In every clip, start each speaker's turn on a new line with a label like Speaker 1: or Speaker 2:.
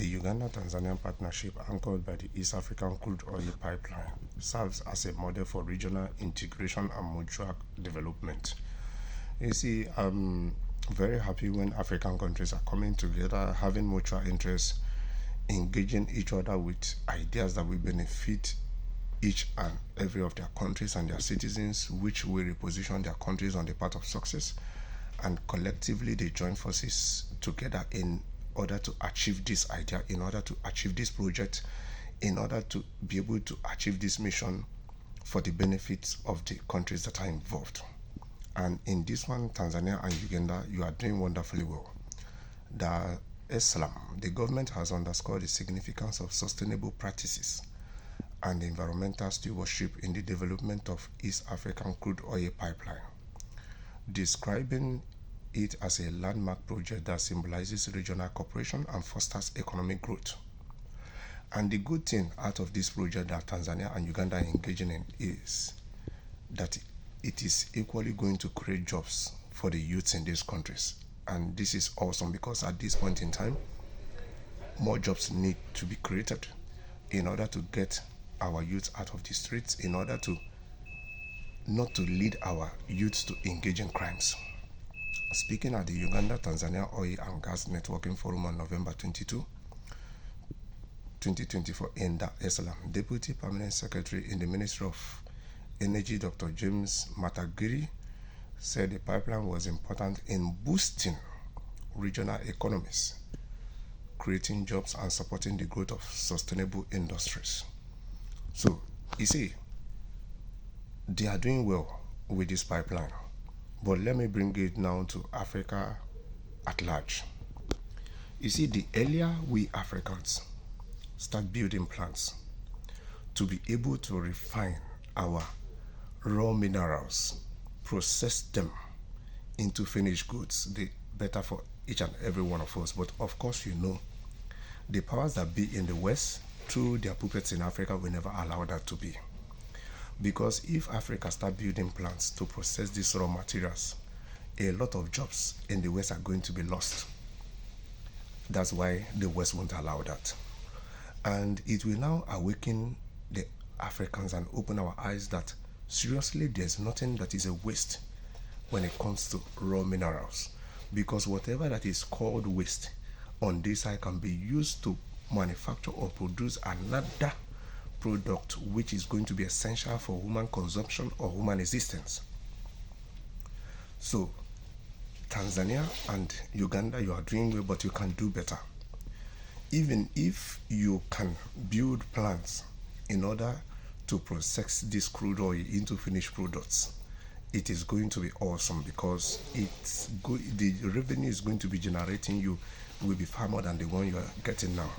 Speaker 1: The Uganda-Tanzania partnership, anchored by the East African Crude Oil Pipeline, serves as a model for regional integration and mutual development. You see, I'm very happy when African countries are coming together, having mutual interests, engaging each other with ideas that will benefit each and every of their countries and their citizens, which will reposition their countries on the path of success, and collectively they join forces together in order to achieve this idea, in order to achieve this project, in order to be able to achieve this mission for the benefits of the countries that are involved. And in this one, Tanzania and Uganda, you are doing wonderfully well. The government has underscored the significance of sustainable practices and environmental stewardship in the development of East African Crude Oil Pipeline, describing it as a landmark project that symbolizes regional cooperation and fosters economic growth. And the good thing out of this project that Tanzania and Uganda are engaging in is that it is equally going to create jobs for the youths in these countries. And this is awesome because at this point in time, more jobs need to be created in order to get our youths out of the streets, in order to not to lead our youths to engage in crimes. Speaking at the Uganda-Tanzania Oil and Gas Networking Forum on November 22, 2024 in Dar es Salaam, Deputy Permanent Secretary in the Ministry of Energy, Dr. James Matagiri, said the pipeline was important in boosting regional economies, creating jobs and supporting the growth of sustainable industries. So, you see, they are doing well with this pipeline. But let me bring it now to Africa at large. You see, the earlier we Africans start building plants to be able to refine our raw minerals, process them into finished goods, the better for each and every one of us. But of course, you know, the powers that be in the West, through their puppets in Africa, will never allow that to be. Because if Africa start building plants to process these raw materials, a lot of jobs in the West are going to be lost. That's why the West won't allow that. And it will now awaken the Africans and open our eyes that seriously there's nothing that is a waste when it comes to raw minerals. Because whatever that is called waste on this side can be used to manufacture or produce another product which is going to be essential for human consumption or human existence. So Tanzania and Uganda, you are doing well, but you can do better. Even if you can build plants in order to process this crude oil into finished products, it is going to be awesome because the revenue is going to be generating you will be far more than the one you are getting now.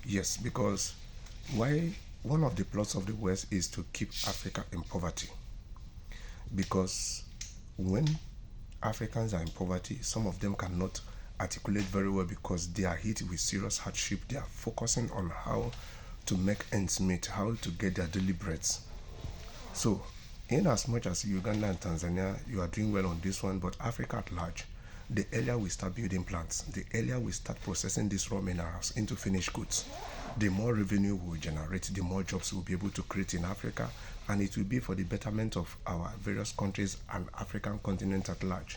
Speaker 1: Yes, because one of the plots of the West is to keep Africa in poverty. Because when Africans are in poverty, some of them cannot articulate very well because they are hit with serious hardship. They are focusing on how to make ends meet, how to get their daily breads. So, in as much as Uganda and Tanzania, you are doing well on this one, but Africa at large, the earlier we start building plants, the earlier we start processing these raw minerals into finished goods, the more revenue we will generate, the more jobs we'll be able to create in Africa, and it will be for the betterment of our various countries and African continent at large.